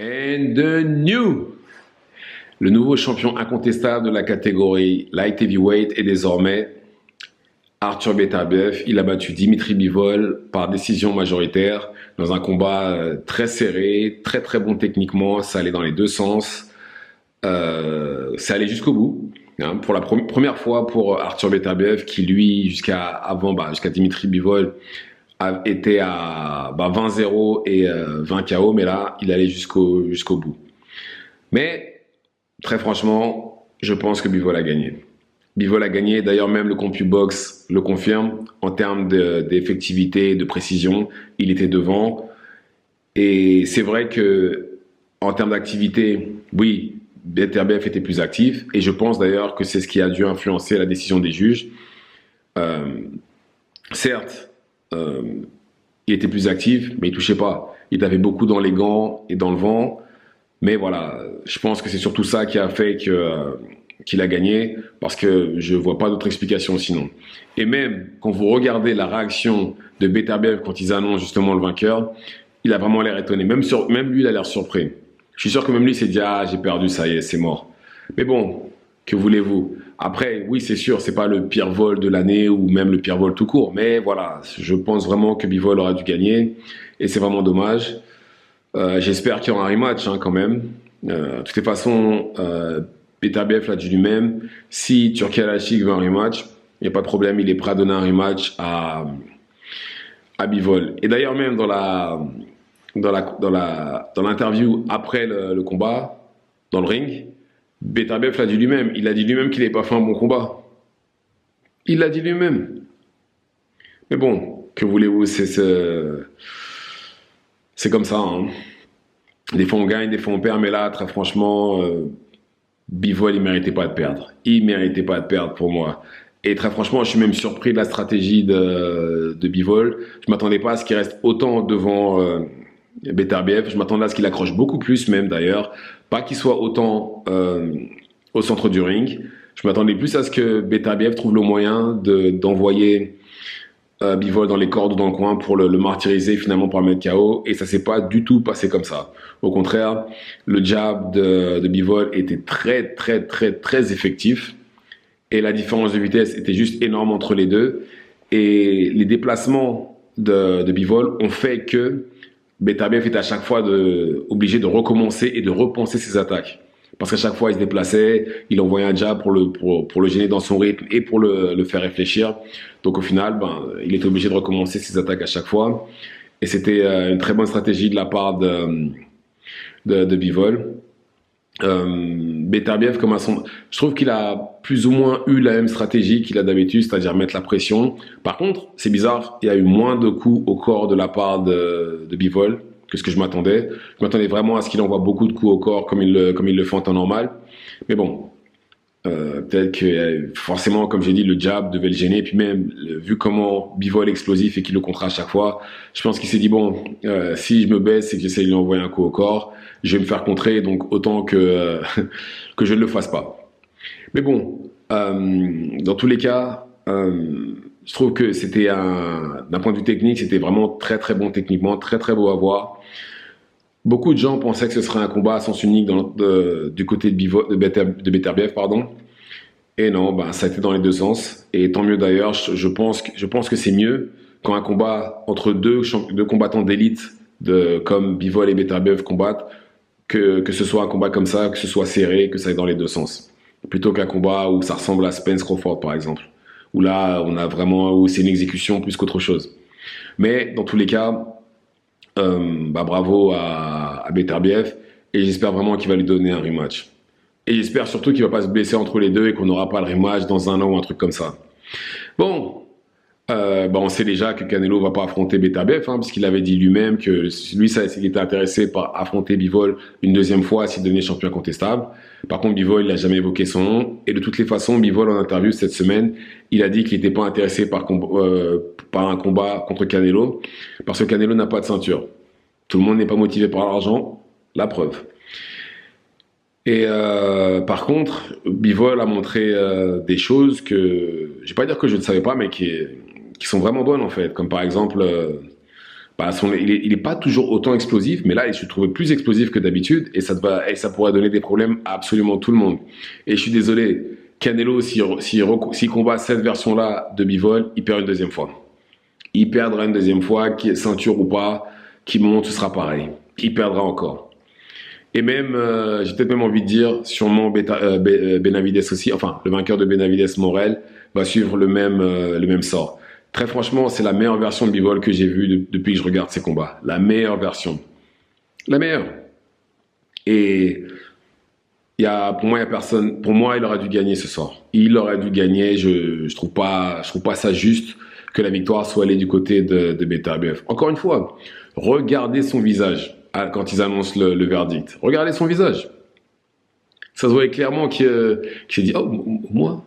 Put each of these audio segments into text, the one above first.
And the new. Le nouveau champion incontestable de la catégorie Light Heavyweight est désormais Arthur Beterbiev. Il a battu Dimitri Bivol par décision majoritaire dans un combat très serré, très très bon techniquement. Ça allait dans les deux sens. Ça allait jusqu'au bout. Pour la première fois pour Arthur Beterbiev qui lui jusqu'à Dimitri Bivol était à 20-0 et 20 KO, mais là il allait jusqu'au bout. Mais très franchement, je pense que Bivol a gagné. Bivol a gagné, d'ailleurs même le CompuBox le confirme, en termes d'effectivité, de précision, il était devant. Et c'est vrai que en termes d'activité, oui, Beterbiev était plus actif, et je pense d'ailleurs que c'est ce qui a dû influencer la décision des juges. Certes, il était plus actif, mais il touchait pas. Il avait beaucoup dans les gants et dans le vent. Mais voilà, je pense que c'est surtout ça qui a fait qu'il a gagné, parce que je vois pas d'autre explication sinon. Et même quand vous regardez la réaction de Beterbiev quand ils annoncent justement le vainqueur, il a vraiment l'air étonné. Même lui, il a l'air surpris. Je suis sûr que même lui s'est dit « Ah, j'ai perdu, ça y est, c'est mort ». Mais bon, que voulez-vous? Après, oui, c'est sûr, c'est pas le pire vol de l'année ou même le pire vol tout court. Mais voilà, je pense vraiment que Bivol aura dû gagner. Et c'est vraiment dommage. J'espère qu'il y aura un rematch quand même. De toutes les façons, Beterbiev l'a dit lui-même. Si Turki Al-Ashik veut un rematch, il n'y a pas de problème, il est prêt à donner un rematch à Bivol. Et d'ailleurs même dans l'interview après le combat, dans le ring, Beterbiev l'a dit lui-même. Il a dit lui-même qu'il n'avait pas fait un bon combat. Il l'a dit lui-même. Mais bon, que voulez-vous, c'est comme ça. Des fois on gagne, des fois on perd, mais là, très franchement, Bivol, il méritait pas de perdre. Il méritait pas de perdre pour moi. Et très franchement, je suis même surpris de la stratégie de Bivol. Je m'attendais pas à ce qu'il reste autant devant Beterbiev. Je m'attendais à ce qu'il accroche beaucoup plus même d'ailleurs. Pas qu'il soit autant au centre du ring. Je m'attendais plus à ce que Beterbiev trouve le moyen d'envoyer Bivol dans les cordes ou dans le coin pour le martyriser finalement pour le mettre KO, et ça s'est pas du tout passé comme ça. Au contraire, le jab de Bivol était très très très très effectif, et la différence de vitesse était juste énorme entre les deux, et les déplacements de Bivol ont fait que Beterbiev était à chaque fois obligé de recommencer et de repenser ses attaques. Parce qu'à chaque fois, il se déplaçait, il envoyait un jab pour le gêner dans son rythme et pour le faire réfléchir. Donc au final, il était obligé de recommencer ses attaques à chaque fois. Et c'était une très bonne stratégie de la part de Bivol. Beterbiev, je trouve qu'il a plus ou moins eu la même stratégie qu'il a d'habitude, c'est-à-dire mettre la pression. Par contre, c'est bizarre, il y a eu moins de coups au corps de la part de Bivol que ce que je m'attendais. Je m'attendais vraiment à ce qu'il envoie beaucoup de coups au corps comme il le fait en temps normal. Mais bon, peut-être que forcément, comme j'ai dit, le jab devait le gêner. Et puis même, vu comment Bivol est explosif et qu'il le contre à chaque fois, je pense qu'il s'est dit, bon, si je me baisse et que j'essaie de lui envoyer un coup au corps, je vais me faire contrer, donc autant que je ne le fasse pas. Mais bon, dans tous les cas, je trouve que c'était d'un point de vue technique, c'était vraiment très très bon techniquement, très très beau à voir. Beaucoup de gens pensaient que ce serait un combat à sens unique du côté de Beterbiev, pardon. Et non, ça a été dans les deux sens. Et tant mieux d'ailleurs. Je pense que c'est mieux quand un combat entre deux combattants d'élite, comme Bivol et Beterbiev combattent, que ce soit un combat comme ça, que ce soit serré, que ça aille dans les deux sens. Plutôt qu'un combat où ça ressemble à Spence Crawford, par exemple. Où là, où c'est une exécution plus qu'autre chose. Mais dans tous les cas, bravo à Beterbiev, et j'espère vraiment qu'il va lui donner un rematch. Et j'espère surtout qu'il va pas se blesser entre les deux et qu'on n'aura pas le rematch dans un an ou un truc comme ça. Bon, on sait déjà que Canelo va pas affronter Beterbiev, puisqu'il avait dit lui-même que lui, il était intéressé par affronter Bivol une deuxième fois s'il devenait champion incontestable. Par contre, Bivol, il n'a jamais évoqué son nom. Et de toutes les façons, Bivol, en interview cette semaine, il a dit qu'il n'était pas intéressé par un combat contre Canelo, parce que Canelo n'a pas de ceinture. Tout le monde n'est pas motivé par l'argent, la preuve. Et par contre, Bivol a montré des choses que, je vais pas dire que je ne savais pas, mais qui sont vraiment bonnes en fait. Comme par exemple, il est pas toujours autant explosif, mais là, il se trouvait plus explosif que d'habitude et ça pourrait donner des problèmes à absolument tout le monde. Et je suis désolé, Canelo, s'il combat cette version-là de Bivol, il perd une deuxième fois. Il perdra une deuxième fois, qui est ceinture ou pas, qui monte, ce sera pareil. Il perdra encore. Et même, j'ai peut-être même envie de dire, sûrement Benavides aussi, enfin, le vainqueur de Benavides Morel va suivre le même sort. Très franchement, c'est la meilleure version de Bivol que j'ai vue depuis que je regarde ces combats. La meilleure version. La meilleure. Et pour moi, il y a personne. Pour moi, il aurait dû gagner ce soir. Il aurait dû gagner. Je trouve pas ça juste que la victoire soit allée du côté de Beterbiev. Encore une fois, regardez son visage quand ils annoncent le verdict. Regardez son visage. Ça se voyait clairement qu'il s'est dit, oh, moi,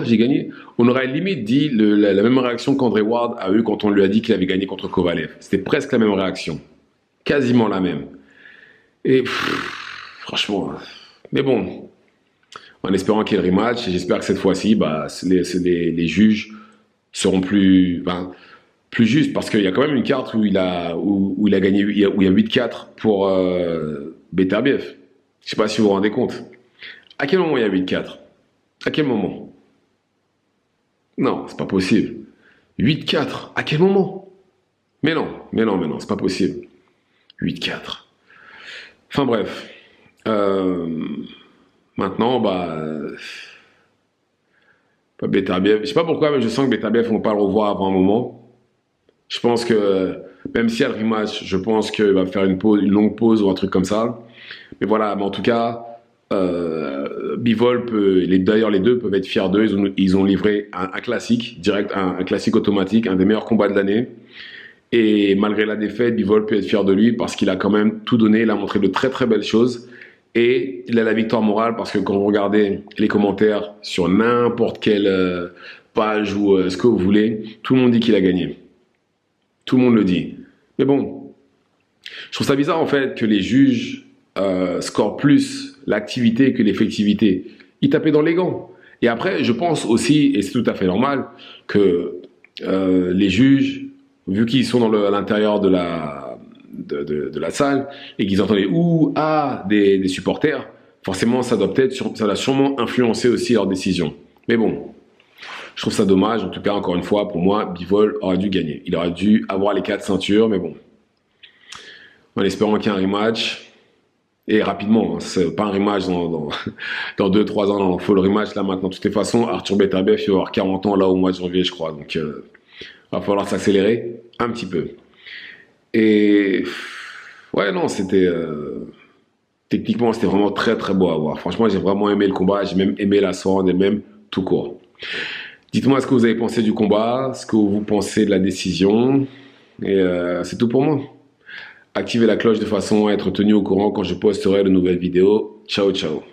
j'ai gagné. On aurait limite dit la même réaction qu'André Ward a eu quand on lui a dit qu'il avait gagné contre Kovalev. C'était presque la même réaction. Quasiment la même. Et franchement, mais bon, en espérant qu'il y ait le rematch, j'espère que cette fois-ci, les juges seront plus justes, parce qu'il y a quand même une carte où il a gagné, où il y a 8-4 pour Beterbiev. Je ne sais pas si vous vous rendez compte. À quel moment il y a 8-4? À quel moment? Non, c'est pas possible. 8-4, à quel moment? Mais non, c'est pas possible. 8-4. Enfin bref. Maintenant, Beterbiev, je sais pas pourquoi, mais je sens que Beterbiev, on va pas le revoir avant un moment. Je pense que, même s'il y a le rematch, je pense qu'il va faire une longue pause ou un truc comme ça. Mais voilà, mais en tout cas, Bivol d'ailleurs les deux peuvent être fiers d'eux. Ils ont livré un classique direct, un classique automatique, un des meilleurs combats de l'année. Et malgré la défaite, Bivol peut être fier de lui parce qu'il a quand même tout donné. Il a montré de très très belles choses. Et il a la victoire morale parce que quand vous regardez les commentaires sur n'importe quelle page ou ce que vous voulez, tout le monde dit qu'il a gagné. Tout le monde le dit. Mais bon, je trouve ça bizarre en fait que les juges scorent plus l'activité que l'effectivité. Ils tapaient dans les gants. Et après, je pense aussi, et c'est tout à fait normal, que les juges, vu qu'ils sont à l'intérieur de la salle et qu'ils entendaient des supporters, forcément ça doit sûrement influencer aussi leur décision. Mais bon, je trouve ça dommage. En tout cas, encore une fois, pour moi, Bivol aurait dû gagner. Il aurait dû avoir les 4 ceintures, mais bon. En espérant qu'il y ait un rematch. Et rapidement, hein, c'est pas un rematch dans 2-3 ans, il faut le rematch là maintenant. De toutes les façons, Arthur Beterbiev, il va avoir 40 ans là au mois de janvier, je crois. Donc, va falloir s'accélérer un petit peu. Et ouais, non, techniquement, c'était vraiment très très beau à voir. Franchement, j'ai vraiment aimé le combat, j'ai même aimé la soirée et même tout court. Dites-moi ce que vous avez pensé du combat, ce que vous pensez de la décision. Et c'est tout pour moi. Activez la cloche de façon à être tenu au courant quand je posterai de nouvelles vidéos. Ciao, ciao.